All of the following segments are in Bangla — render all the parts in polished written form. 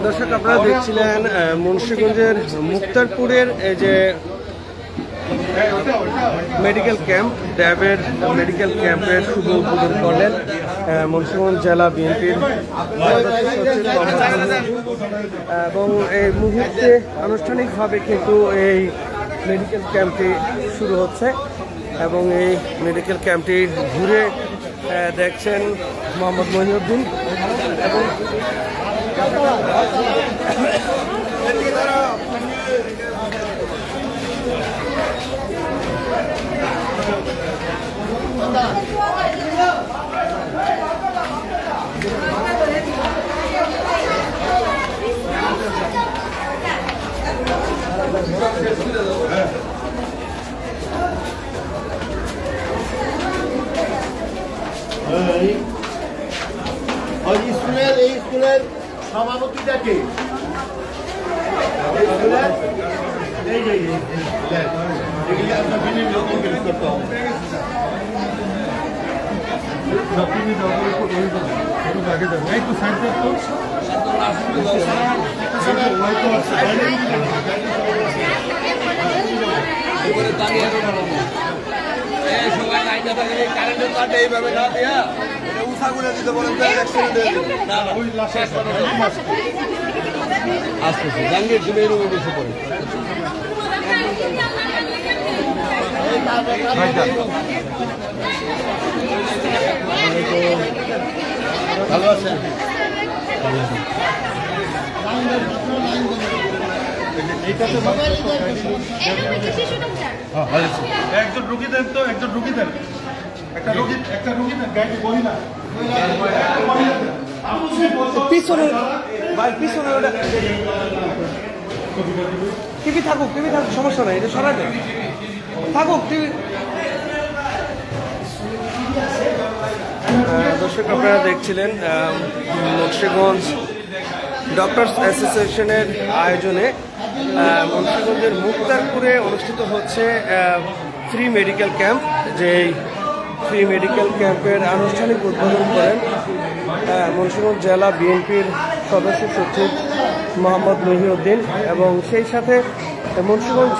দর্শক, আপনারা দেখছিলেন মুন্সিগঞ্জের মুক্তারপুরের এই যে মেডিকেল ক্যাম্প, ড্যাবের মেডিকেল ক্যাম্পের শুভ উদ্বোধন করলেন মুন্সিগঞ্জ জেলা বিএনপির এবং এই মুহূর্তে আনুষ্ঠানিকভাবে কিন্তু এই মেডিকেল ক্যাম্পটি শুরু হচ্ছে এবং এই মেডিকেল ক্যাম্পটি ঘুরে দেখছেন মোহাম্মদ মহিউদ্দিন এবং এই স্কুলের সভাপতিটা কে? এইভাবে না দিয়া উষা গুলো দিতে বলেন আসতেছে জাঙ্গির তুমি এরকম বেশি করে ভালো আছেন? একজন রুগী দেন তো, একজন রুগী দেন, একটা রুগী দেন, গাড়ি বলি না পিছনে ভাই, পিছনে ওটা টিভি থাকুক, সমস্যা নাই, এটা সরাই দেন, থাকুক টিভি। দর্শক, আপনারা দেখছিলেন মুন্সিগঞ্জ ডক্টরস অ্যাসোসিয়েশনের আয়োজনে মুন্সিগঞ্জের মুক্তারপুরে অনুষ্ঠিত হচ্ছে ফ্রি মেডিকেল ক্যাম্প। যেই ফ্রি মেডিকেল ক্যাম্পের আনুষ্ঠানিক উদ্বোধন করেন মুন্সিগঞ্জ জেলা বিএনপির সদস্য সচিব মোহাম্মদ মহিউদ্দিন এবং সেই সাথে মুন্সিগঞ্জ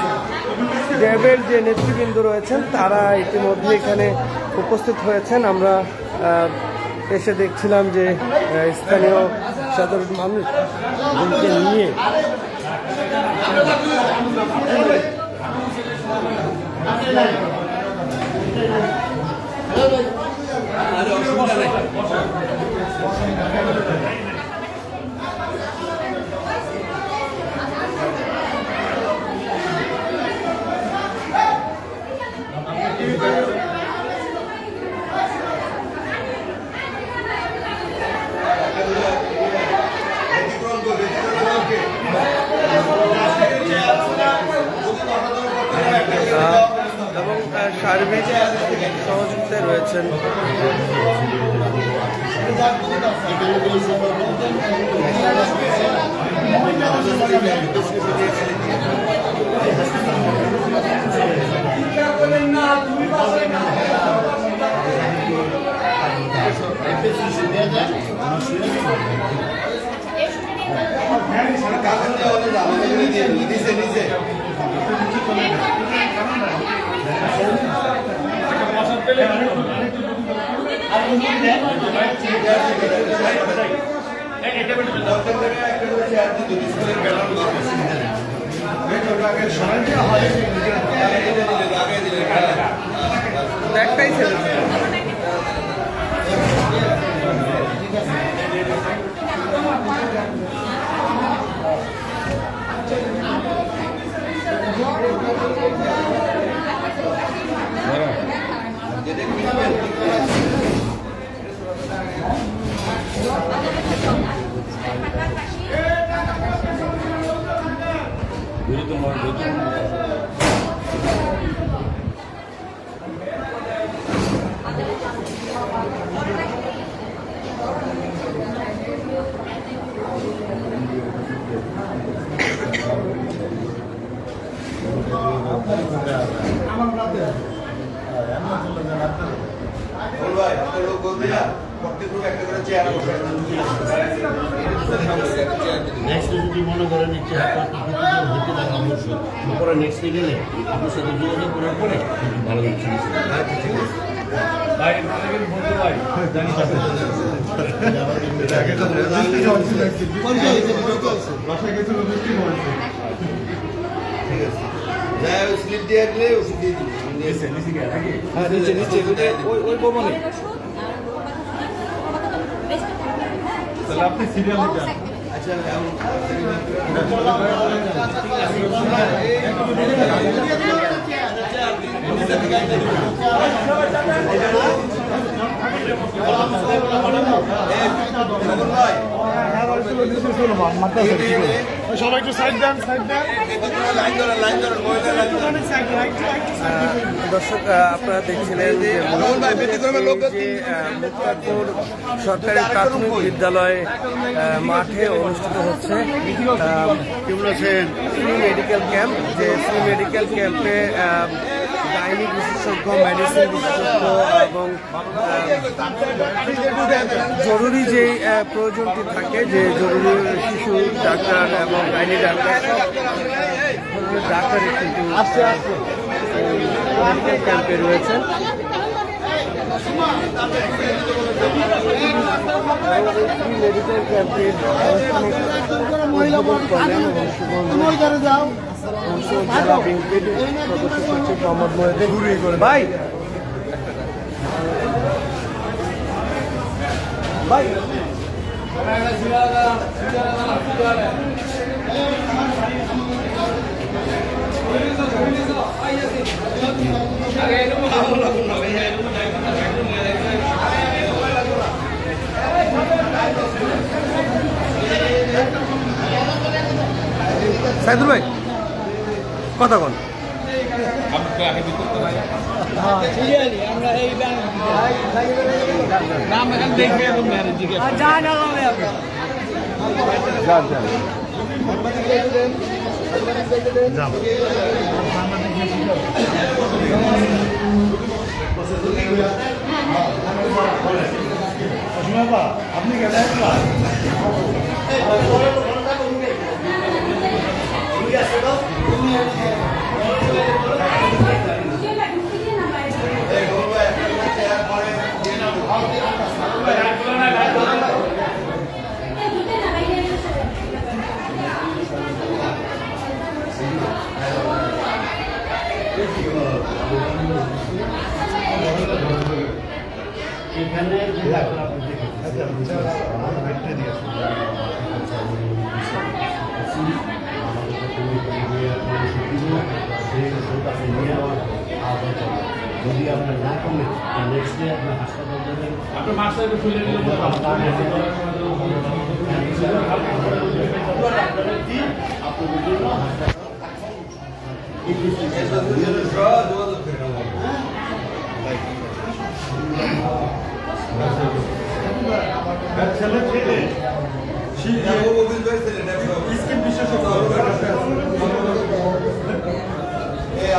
ড্যাবের যে নেতৃবৃন্দ রয়েছেন তারা ইতিমধ্যে এখানে উপস্থিত হয়েছেন। আমরা এসে দেখছিলাম যে স্থানীয় সাধারণ মানুষকে নিয়ে এবং সার্বিক সহযোগিতায় রয়েছেন একটাই ছেলে আমার নেক্সট যদি মনে করেন ইচ্ছে হতে থাকে অবশ্যই পরে নেক্সটে গেলে আপনার সাথে যোগাযোগ করার পরে ভালো কিছু ভাই বলতে ভাই জানি স্লিপ দিয়ে দিলে ওষুধ দিয়ে দিবি হ্যাঁ নিচে নিচে ওই ভবনে তাহলে আপনি সিরিয়ালে যান আচ্ছা সবাই একটু সাইড দেন সাইড দেন দর্শক আপনারা দেখছিলেন যে মুক্তারপুর সরকারি প্রাথমিক বিদ্যালয় মাঠে অনুষ্ঠিত হচ্ছে ফ্রি মেডিকেল ক্যাম্প। যে ফ্রি মেডিকেল ক্যাম্পে গাইনি বিশেষজ্ঞ, মেডিসিন বিশেষজ্ঞ এবং জরুরি যে প্রয়োজনটি থাকে, যে জরুরি শিশু ডাক্তার এবং গাইনি ডাক্তার ডাক্তার কিন্তু মেডিকেল ক্যাম্পে রয়েছেন। মেডিকেল ক্যাম্পের উদ্বোধন করলেন এবং জেলা বিএনপির সদস্য সচিব মোহাম্মদ মহিউদ্দিন। ভাই ভাই সাইদুল ভাই কথা কোন আপনি গেলেন এখানে যে ডাক্তার আপনি যদি আপনার না কমে নেক্সট ডে আপনার হাসপাতাল যাবেন আপনার মাস্টার খুলে নিলে আপনাদের জন্য ছেলে ছেলে স্কিন বিশেষজ্ঞ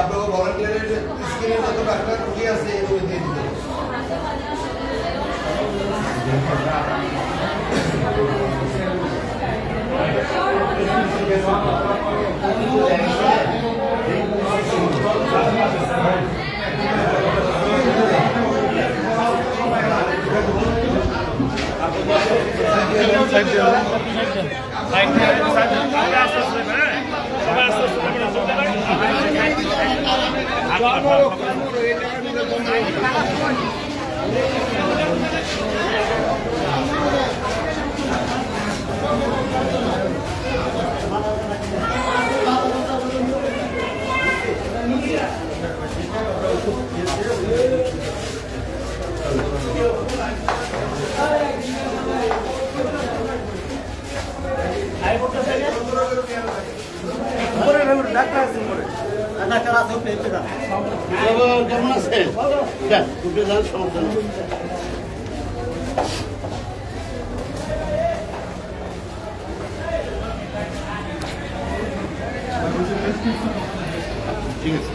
আপনার ভলান্টিয়ারের স্কিনের যত ডাক্তার রুগী আছে এগুলো দিয়ে দিতে কেমন আছে উঠে যান সমস্যা নেই ঠিক আছে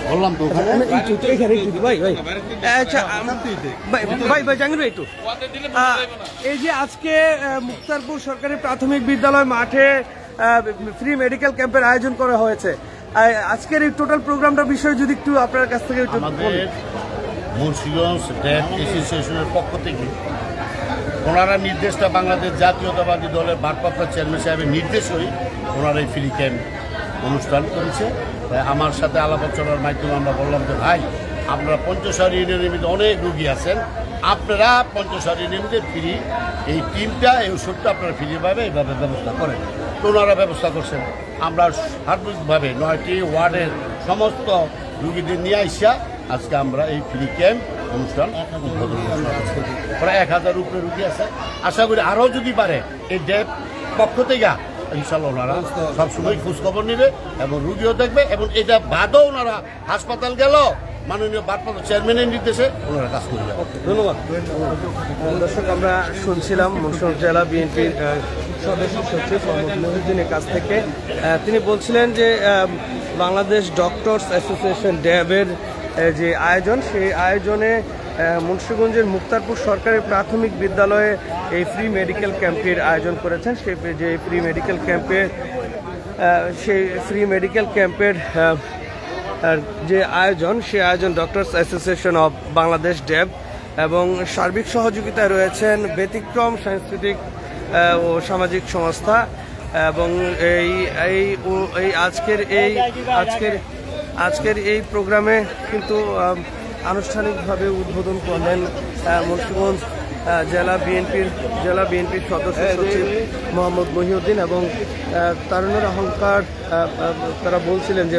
বললাম তো ওখানে আচ্ছা ভাই জাহাঙ্গীর ভাই একটু এই যে আজকে মুক্তারপুর সরকারি প্রাথমিক বিদ্যালয় মাঠে ফ্রি মেডিকেল ক্যাম্পের আয়োজন করা হয়েছে, আজকের এই টোটাল প্রোগ্রামটার বিষয়ে যদি একটু আপনার কাছ থেকে একটু আমাদের মুন্সিগঞ্জ ড্যাব অ্যাসোসিয়েশনের পক্ষ থেকে ওনারা নির্দেশটা বাংলাদেশ জাতীয়তাবাদী দলের ভারপ্রাপ্ত চেয়ারম্যান সাহেবের নির্দেশই ওনারা এই ফ্রি ক্যাম্প অনুষ্ঠান করেছে। তাই আমার সাথে আলাপ আলোচনার মাধ্যমে আমরা বললাম যে ভাই আপনারা পঞ্চশহর ইউনিয়নের মধ্যে অনেক রুগী আছেন, আপনারা পঞ্চশহর ইউনিয়নের ফ্রি এই টিমটা এই ওষুধটা আপনারা ফ্রিভাবে এইভাবে ব্যবস্থা করেন। তো ওনারা ব্যবস্থা করছেন। আমরা সার্বিকভাবে 9টি ওয়ার্ডের সমস্ত রুগীদের নিয়ে আইসা আজকে আমরা এই ফ্রি ক্যাম্প অনুষ্ঠান উদ্বোধন প্রায় 1000 উপরে রুগী আছে। আশা করি আরও যদি পারে এই ড্যাব পক্ষ থেকে ইনশাল্লাহ ওনারা সবসময় খোঁজখবর নেবে এবং রুগীও দেখবে এবং এটা বাদও ওনারা হাসপাতাল গেল মাননীয় ভারপ্রাপ্ত চেয়ারম্যানের নির্দেশে ওনারা কাজ করবে। ধন্যবাদ। দর্শক আমরা শুনছিলাম মুন্সিগঞ্জ জেলা বিএনপির সদস্য সচিব মোহাম্মদ মহিউদ্দিনের কাছ থেকে। তিনি বলছিলেন যে বাংলাদেশ ডক্টরস অ্যাসোসিয়েশন ড্যাবের যে আয়োজন, সেই আয়োজনে মুন্সিগঞ্জের মুক্তারপুর সরকারি প্রাথমিক বিদ্যালয়ে এই ফ্রি মেডিকেল ক্যাম্পের আয়োজন করেছেন। সেই যে ফ্রি মেডিকেল ক্যাম্পের যে আয়োজন, সেই আয়োজন ডক্টরস অ্যাসোসিয়েশন অব বাংলাদেশ ড্যাব এবং সার্বিক সহযোগিতায় রয়েছেন ব্যতিক্রম সাংস্কৃতিক ও সামাজিক সংস্থা এবং আজকের এই প্রোগ্রামে কিন্তু আনুষ্ঠানিকভাবে উদ্বোধন করলেন মুন্সিগঞ্জ জেলা বিএনপির সদস্য সচিব মোহাম্মদ মহিউদ্দিন এবং তারুণ্যের অহংকার তারা বলছিলেন যে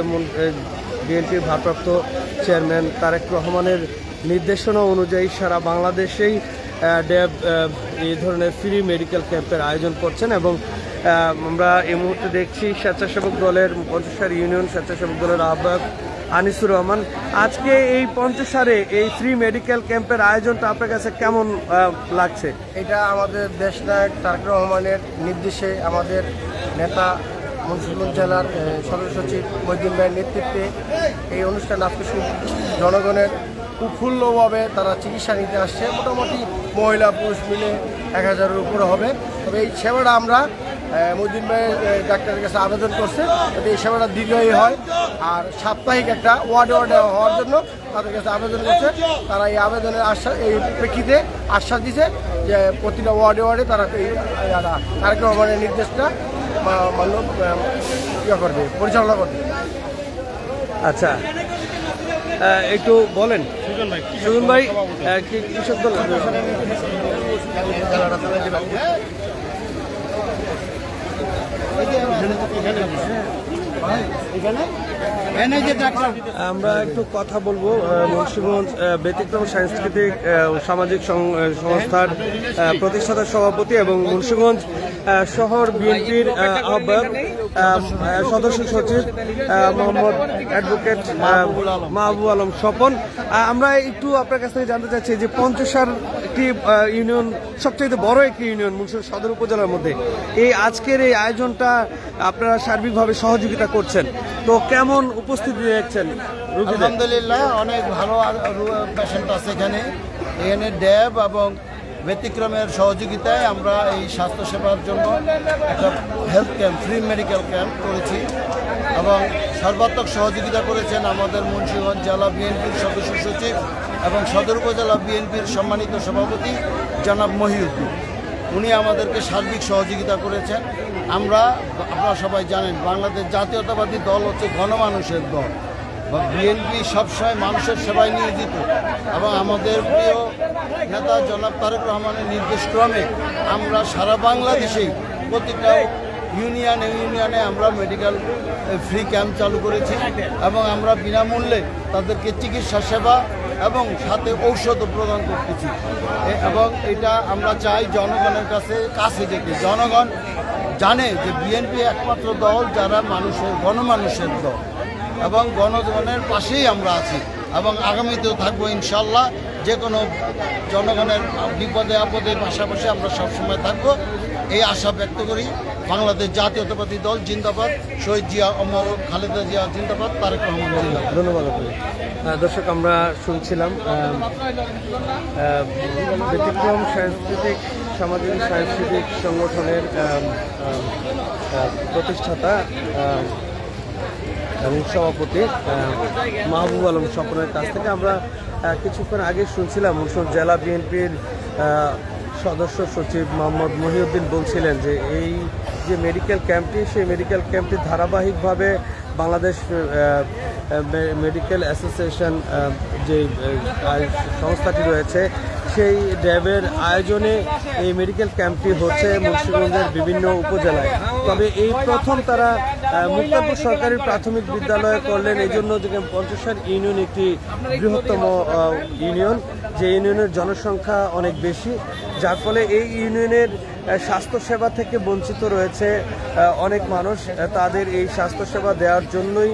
বিএনপির ভারপ্রাপ্ত চেয়ারম্যান তারেক রহমানের নির্দেশনা অনুযায়ী সারা বাংলাদেশেই ড্যাব এই ধরনের ফ্রি মেডিকেল ক্যাম্পের আয়োজন করছেন এবং আমরা এই মুহূর্তে দেখছি স্বেচ্ছাসেবক দলের পঞ্চশহর ইউনিয়ন স্বেচ্ছাসেবক দলের আহ্বায়ক আনিসুর রহমান। আজকে এই পঞ্চশহরে এই ফ্রি মেডিকেল ক্যাম্পের আয়োজনটা আপনার কাছে কেমন লাগছে? এটা আমাদের দেশনায়ক তারেক রহমানের নির্দেশে আমাদের নেতা মুন্সিগঞ্জ জেলার সদস্য সচিব মহিউদ্দিন ভাইয়ের নেতৃত্বে এই অনুষ্ঠান আজকে জনগণের উৎফুল্লভাবে তারা চিকিৎসা নিতে আসছে। মোটামুটি মহিলা পুরুষ মিলে 1000-এর উপরে হবে। তবে এই সেবাটা আমরা মহিউদ্দিন ভাই ডাক্তারের কাছে আবেদন করছে যাতে এই সেবাটা দীর্ঘই হয় আর সাপ্তাহিক একটা ওয়ার্ডে হওয়ার জন্য তাদের কাছে আবেদন করছে। তারা এই আবেদনের এই প্রেক্ষিতে আশ্বাস দিছে যে প্রতিটা ওয়ার্ডে তারা এই তারেক রহমানের নির্দেশটা পরিচালনা করবে। আচ্ছা, একটু বলেন সুজন ভাই কৃষক দল আমরা একটু কথা বলবো মুন্সিগঞ্জ ব্যতিক্রম সাংস্কৃতিক ও সামাজিক সংস্থার প্রতিষ্ঠাতা সভাপতি এবং মুন্সিগঞ্জ শহর বিএনপির আহ্বায়ক সদস্য সচিব মোহাম্মদ অ্যাডভোকেট মাহবুব আলম স্বপন। আমরা একটু আপনার কাছ থেকে জানতে চাচ্ছি যে পঞ্চশহর একটি ইউনিয়ন, সবচেয়ে বড় একটি ইউনিয়ন মুন্সিগঞ্জ সদর উপজেলার মধ্যে, এই আজকের এই আয়োজনটা আপনারা সার্বিকভাবে সহযোগিতা করছেন, তো কেমন উপস্থিতি দেখছেন? আলহামদুলিল্লাহ, অনেক ভালো পেশেন্ট আছে এখানে ড্যাব এবং ব্যতিক্রমের সহযোগিতায় আমরা এই স্বাস্থ্যসেবার জন্য একটা health camp, free medical camp করেছি এবং সর্বাত্মক সহযোগিতা করেছেন আমাদের মুন্সিগঞ্জ জেলা বিএনপির সদস্য সচিব এবং সদর উপজেলা বিএনপির সম্মানিত সভাপতি জনাব মহিউদ্দিন। উনি আমাদেরকে সার্বিক সহযোগিতা করেছেন। আপনারা সবাই জানেন বাংলাদেশ জাতীয়তাবাদী দল হচ্ছে গণমানুষের দল, বিএনপি সবসময় মানুষের সেবায় নিয়োজিত এবং আমাদের প্রিয় নেতা জনাব তারেক রহমানের নির্দেশক্রমে আমরা সারা বাংলাদেশেই প্রতিটা ইউনিয়নে আমরা মেডিকেল ফ্রি ক্যাম্প চালু করেছি এবং আমরা বিনামূল্যে তাদেরকে চিকিৎসা সেবা এবং সাথে ঔষধও প্রদান করতেছি এবং এটা আমরা চাই জনগণের কাছে যেতে। জনগণ জানে যে বিএনপি একমাত্র দল যারা গণমানুষের দল এবং গণজনের পাশেই আমরা আছি এবং আগামীতেও থাকবো ইনশাল্লাহ। যে কোনো জনগণের বিপদে আপদে পাশাপাশি আমরা সবসময় থাকবো এই আশা ব্যক্ত করি বাংলাদেশ জাতীয়তাবাদী দল জিন্দাবাদ, শহীদ জিয়া অমর খালেদা জিয়া জিন্দাবাদ, তারেক রহমান জিন্দাবাদ। ধন্যবাদ আপনাকে। দর্শক, আমরা শুনছিলাম ব্যতিক্রম সামাজিক সাংস্কৃতিক সংগঠনের প্রতিষ্ঠাতা এবং সভাপতি মাহবুব আলম স্বপনের কাছ থেকে আমরা কিছুক্ষণ আগে শুনছিলাম জেলা বিএনপির সদস্য সচিব মোহাম্মদ মহিউদ্দিন বলছিলেন যে এই যে মেডিকেল ক্যাম্পটি, সেই মেডিকেল ক্যাম্পটি ধারাবাহিকভাবে বাংলাদেশ মেডিকেল অ্যাসোসিয়েশন যে সংস্থাটি রয়েছে সেই ড্যাবের আয়োজনে এই মেডিকেল ক্যাম্পটি হচ্ছে মুন্সিগঞ্জের বিভিন্ন উপজেলায়। তবে এই প্রথম তারা মুক্তারপুর সরকারি প্রাথমিক বিদ্যালয়ে করলেন, এই জন্য যে পঞ্চসার ইউনিয়ন একটি বৃহত্তম ইউনিয়ন, যে ইউনিয়নের জনসংখ্যা অনেক বেশি, যার ফলে এই ইউনিয়নের স্বাস্থ্যসেবা থেকে বঞ্চিত রয়েছে অনেক মানুষ। তাদের এই স্বাস্থ্যসেবা দেওয়ার জন্যই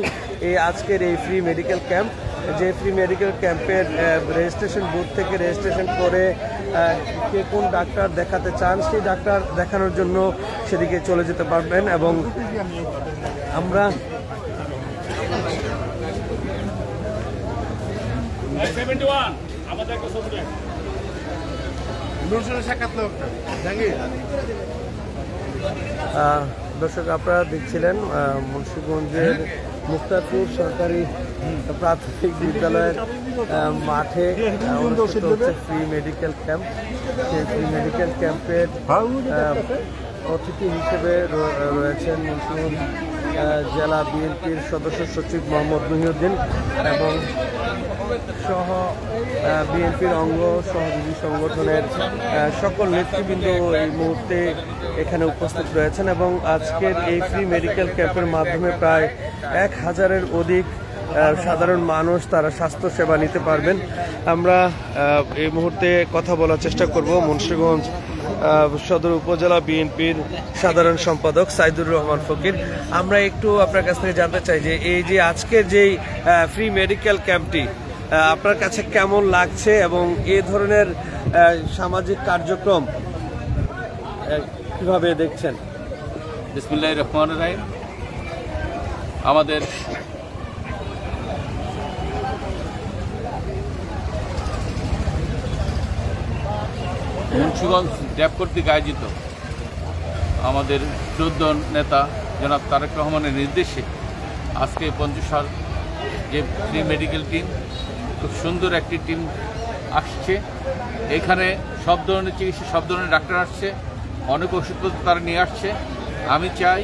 এই আজকের এই ফ্রি মেডিকেল ক্যাম্প, যে ফ্রি মেডিকেল ক্যাম্পের রেজিস্ট্রেশন বুথ থেকে রেজিস্ট্রেশন করে কে কোন ডাক্তার দেখাতে চান সেই ডাক্তার দেখানোর জন্য সেদিকে চলে যেতে পারবেন। এবং আমরা দর্শক, আপনারা দেখছিলেন মুন্সিগঞ্জের মুক্তারপুর সরকারি প্রাথমিক বিদ্যালয়ের মাঠে অনুষ্ঠিত হচ্ছে ফ্রি মেডিকেল ক্যাম্প। সেই ফ্রি মেডিকেল ক্যাম্পের অতিথি হিসেবে রয়েছেন মুন্সিগঞ্জ জেলা বিএনপির সদস্য সচিব মোহাম্মদ মহিউদ্দিন এবং সহ বিএনপির অঙ্গ সহযোগী সংগঠনের সকল নেতৃবৃন্দ এই মুহূর্তে এখানে উপস্থিত রয়েছেন। এবং আজকের এই ফ্রি মেডিকেল ক্যাম্পের মাধ্যমে প্রায় 1000-এর অধিক সাধারণ মানুষ তারা স্বাস্থ্যসেবা নিতে পারবেন। আমরা এই মুহূর্তে কথা বলার চেষ্টা করব মুন্সিগঞ্জ সদর উপজেলা বিএনপির সাধারণ সম্পাদক সাইদুর রহমান ফকির। আমরা একটু আপনার কাছ থেকে জানতে চাই যে এই যে আজকের যেই ফ্রি মেডিকেল ক্যাম্পটি আপনার কাছে কেমন লাগছে এবং এই ধরনের সামাজিক কার্যক্রম কিভাবে দেখছেন? বিসমিল্লাহির রহমানির রহিম। আমাদের মুন্সিগঞ্জ ড্যাব কর্তৃক আয়োজিত আমাদের শ্রদ্ধ নেতা জনাব তারেক রহমানের নির্দেশে আজকে পঞ্চসার যে ফ্রি মেডিকেল টিম, খুব সুন্দর একটি টিম আসছে। এখানে সব ধরনের চিকিৎসা, সব ধরনের ডাক্তার আসছে, অনেক ওষুধপত্র তারা নিয়ে আসছে। আমি চাই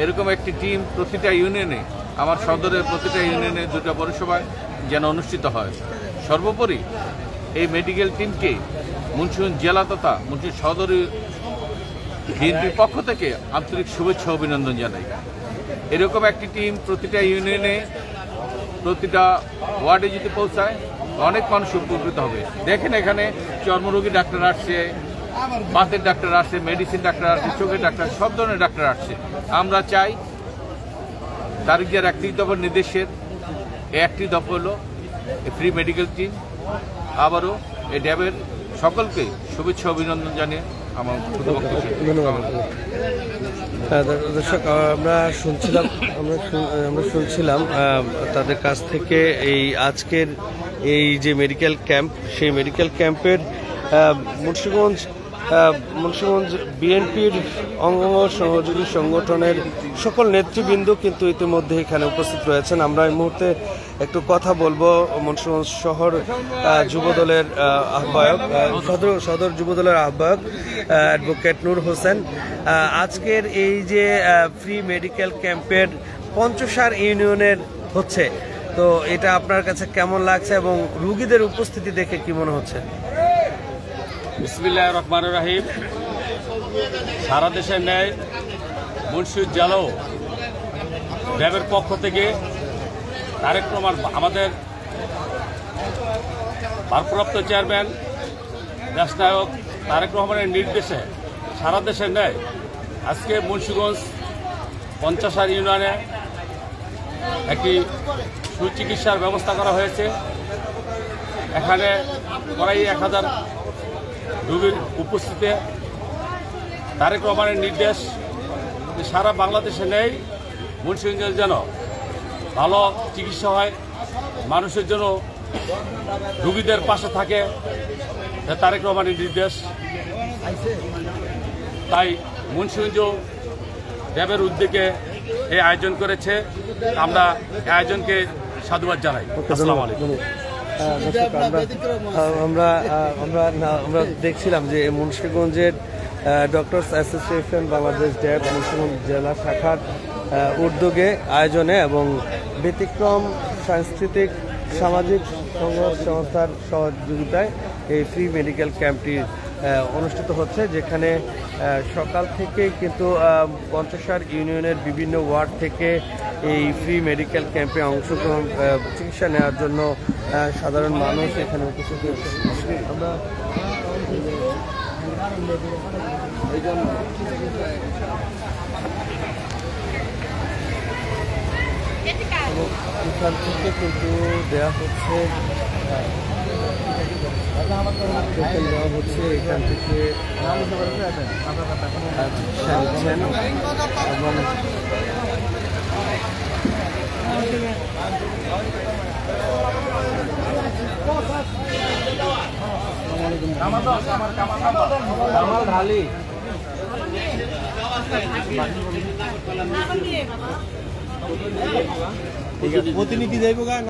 এরকম একটি টিম প্রতিটা ইউনিয়নে, আমার সদরের প্রতিটা ইউনিয়নে 2টা পৌরসভায় যেন অনুষ্ঠিত হয়। সর্বোপরি এই মেডিকেল টিমকে মুন্সিগঞ্জ জেলা তথা মুন্সিগঞ্জ সদর বিএনপির পক্ষ থেকে আন্তরিক শুভেচ্ছা অভিনন্দন জানাই। এরকম একটি টিম প্রতিটা ইউনিয়নে, প্রতিটা ওয়ার্ডে যদি পৌঁছায় অনেক মানুষ উপকৃত হবে। দেখেন এখানে চর্মরোগী ডাক্তার আসছে, বাতের ডাক্তার আসছে, মেডিসিন ডাক্তার আসছে, চোখের ডাক্তার, সব ধরনের ডাক্তার আসছে। আমরা চাই তারিখ যার 31 দফার নির্দেশের একটি দফা হলো ফ্রি মেডিকেল টিম। আবারও এই ড্যাবের সকলকে শুভেচ্ছা অভিনন্দন জানিয়ে আমার ধন্যবাদ। দর্শক, আমরা শুনছিলাম তাদের কাছ থেকে এই আজকের এই যে মেডিকেল ক্যাম্প, সেই মেডিকেল ক্যাম্পের মুন্সিগঞ্জ বিএনপির অঙ্গ সহযোগী সংগঠনের সকল নেতৃবৃন্দ কিন্তু ইতিমধ্যে এখানে উপস্থিত রয়েছেন। আমরা এই মুহূর্তে একটু কথা বলবো মুন্সিগঞ্জ শহর যুবদলের আহ্বায়ক, সদর যুবদলের আহ্বায়ক অ্যাডভোকেট নূর হোসেন। আজকের এই যে ফ্রি মেডিকেল ক্যাম্পের পঞ্চসার ইউনিয়নের হচ্ছে, তো এটা আপনার কাছে কেমন লাগছে এবং রোগীদের উপস্থিতি দেখে কি মনে হচ্ছে? বিসমিল্লাহির রহমানির রহিম। সারা দেশের ন্যায় মুন্সিগঞ্জ জেলাও ড্যাবের পক্ষ থেকে তারেক রহমান, আমাদের ভারপ্রাপ্ত চেয়ারম্যান দেশনায়ক তারেক রহমানের নির্দেশে সারা দেশের ন্যায় আজকে মুন্সিগঞ্জ পঞ্চসার ইউনিয়নে একটি সুচিকিৎসার ব্যবস্থা করা হয়েছে। এখানে প্রায় 1000 রোগীর উপস্থিতিতে তারেক রহমানের নির্দেশ যে সারা বাংলাদেশে নেই, মুন্সিগঞ্জে যেন ভালো চিকিৎসা হয়, মানুষের জন্য রোগীদের পাশে থাকে, তারেক রহমানের নির্দেশ। তাই মুন্সিগঞ্জ ড্যাবের উদ্যোগে এই আয়োজন করেছে, আমরা এই আয়োজনকে সাধুবাদ জানাই। আসসালামু আলাইকুম। আমরা দেখছিলাম যে মুন্সিগঞ্জের ডক্টরস অ্যাসোসিয়েশন বাংলাদেশ ড্যাব মুন্সিগঞ্জ জেলা শাখার উদ্যোগে আয়োজনে এবং ব্যতিক্রম সাংস্কৃতিক সামাজিক সংস্থার সহযোগিতায় এই ফ্রি মেডিকেল ক্যাম্পটি অনুষ্ঠিত হচ্ছে, যেখানে সকাল থেকেই কিন্তু পঞ্চসার ইউনিয়নের বিভিন্ন ওয়ার্ড থেকে এই ফ্রি মেডিকেল ক্যাম্পে অংশগ্রহণ চিকিৎসা নেওয়ার জন্য সাধারণ মানুষ এখানে উপস্থিত হয়েছে। আমরা এখান থেকে কিন্তু দেওয়া হচ্ছে দেওয়া হচ্ছে এখান থেকে এবং প্রতিনিধি যাইব।